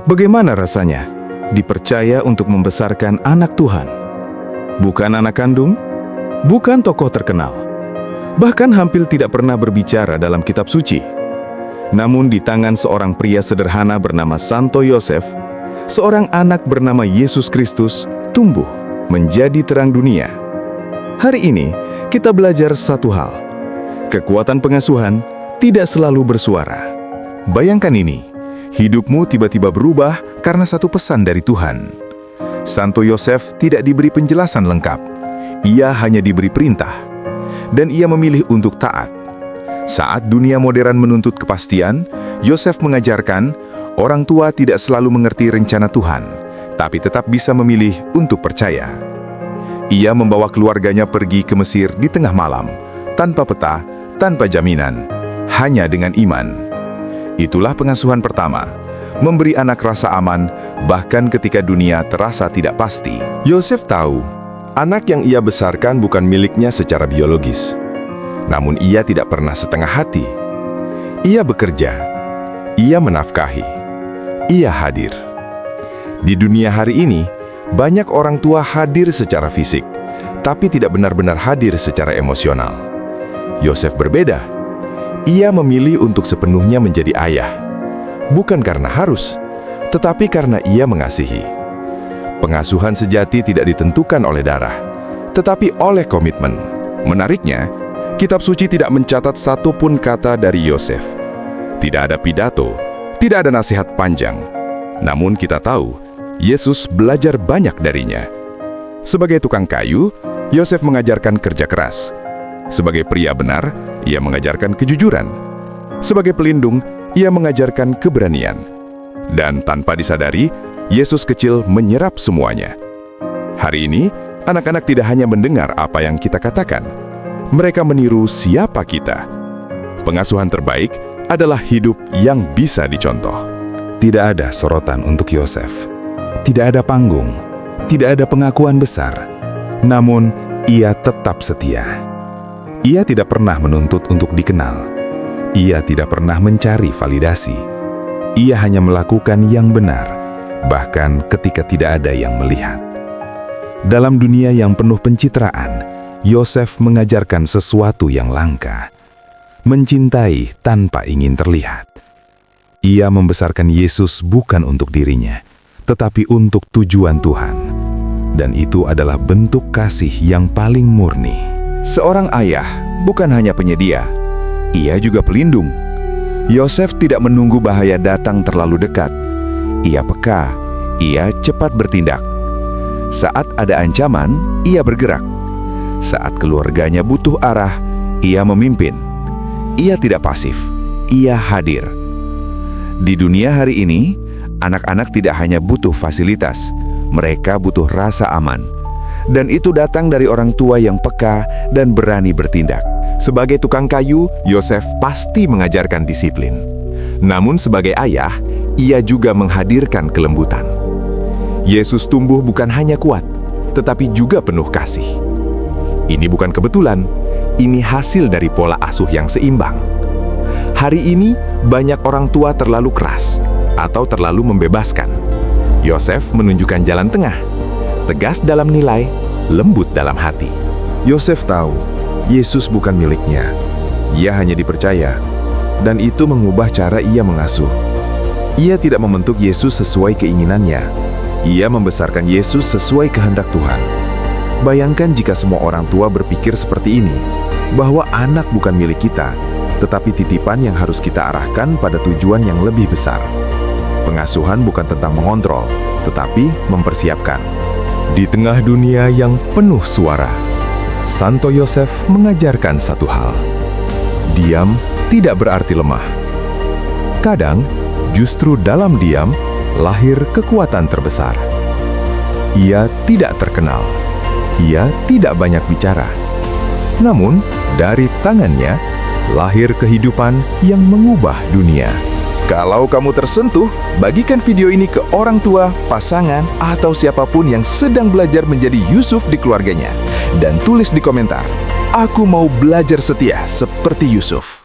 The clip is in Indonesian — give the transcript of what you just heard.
Bagaimana rasanya dipercaya untuk membesarkan anak Tuhan? Bukan anak kandung, bukan tokoh terkenal, bahkan hampir tidak pernah berbicara dalam kitab suci. Namun di tangan seorang pria sederhana bernama Santo Yosef, seorang anak bernama Yesus Kristus tumbuh menjadi terang dunia. Hari ini kita belajar satu hal: kekuatan pengasuhan tidak selalu bersuara. Bayangkan ini, hidupmu tiba-tiba berubah karena satu pesan dari Tuhan. Santo Yosef tidak diberi penjelasan lengkap. Ia hanya diberi perintah, dan ia memilih untuk taat. Saat dunia modern menuntut kepastian, Yosef mengajarkan orang tua tidak selalu mengerti rencana Tuhan, tapi tetap bisa memilih untuk percaya. Ia membawa keluarganya pergi ke Mesir di tengah malam, tanpa peta, tanpa jaminan, hanya dengan iman. Itulah pengasuhan pertama, memberi anak rasa aman, bahkan ketika dunia terasa tidak pasti. Yosef tahu, anak yang ia besarkan bukan miliknya secara biologis. Namun ia tidak pernah setengah hati. Ia bekerja, ia menafkahi, ia hadir. Di dunia hari ini, banyak orang tua hadir secara fisik, tapi tidak benar-benar hadir secara emosional. Yosef berbeda. Ia memilih untuk sepenuhnya menjadi ayah, bukan karena harus, tetapi karena ia mengasihi. Pengasuhan sejati tidak ditentukan oleh darah, tetapi oleh komitmen. Menariknya, kitab suci tidak mencatat satupun kata dari Yosef. Tidak ada pidato, tidak ada nasihat panjang. Namun kita tahu, Yesus belajar banyak darinya. Sebagai tukang kayu, Yosef mengajarkan kerja keras. Sebagai pria benar, ia mengajarkan kejujuran. Sebagai pelindung, ia mengajarkan keberanian. Dan tanpa disadari, Yesus kecil menyerap semuanya. Hari ini, anak-anak tidak hanya mendengar apa yang kita katakan. Mereka meniru siapa kita. Pengasuhan terbaik adalah hidup yang bisa dicontoh. Tidak ada sorotan untuk Yosef. Tidak ada panggung. Tidak ada pengakuan besar. Namun, ia tetap setia. Ia tidak pernah menuntut untuk dikenal. Ia tidak pernah mencari validasi. Ia hanya melakukan yang benar, bahkan ketika tidak ada yang melihat. Dalam dunia yang penuh pencitraan, Yosef mengajarkan sesuatu yang langka: mencintai tanpa ingin terlihat. Ia membesarkan Yesus bukan untuk dirinya, tetapi untuk tujuan Tuhan. Dan itu adalah bentuk kasih yang paling murni. Seorang ayah bukan hanya penyedia, ia juga pelindung. Yosef tidak menunggu bahaya datang terlalu dekat. Ia peka, ia cepat bertindak. Saat ada ancaman, ia bergerak. Saat keluarganya butuh arah, ia memimpin. Ia tidak pasif, ia hadir. Di dunia hari ini, anak-anak tidak hanya butuh fasilitas, mereka butuh rasa aman. Dan itu datang dari orang tua yang peka dan berani bertindak. Sebagai tukang kayu, Yosef pasti mengajarkan disiplin. Namun sebagai ayah, ia juga menghadirkan kelembutan. Yesus tumbuh bukan hanya kuat, tetapi juga penuh kasih. Ini bukan kebetulan, ini hasil dari pola asuh yang seimbang. Hari ini, banyak orang tua terlalu keras atau terlalu membebaskan. Yosef menunjukkan jalan tengah. Tegas dalam nilai, lembut dalam hati. Yosef tahu, Yesus bukan miliknya. Ia hanya dipercaya, dan itu mengubah cara ia mengasuh. Ia tidak membentuk Yesus sesuai keinginannya. Ia membesarkan Yesus sesuai kehendak Tuhan. Bayangkan jika semua orang tua berpikir seperti ini, bahwa anak bukan milik kita, tetapi titipan yang harus kita arahkan pada tujuan yang lebih besar. Pengasuhan bukan tentang mengontrol, tetapi mempersiapkan. Di tengah dunia yang penuh suara, Santo Yosef mengajarkan satu hal: diam tidak berarti lemah. Kadang, justru dalam diam, lahir kekuatan terbesar. Ia tidak terkenal, ia tidak banyak bicara. Namun, dari tangannya, lahir kehidupan yang mengubah dunia. Kalau kamu tersentuh, bagikan video ini ke orang tua, pasangan, atau siapapun yang sedang belajar menjadi Yusuf di keluarganya. Dan tulis di komentar, "Aku mau belajar setia seperti Yusuf."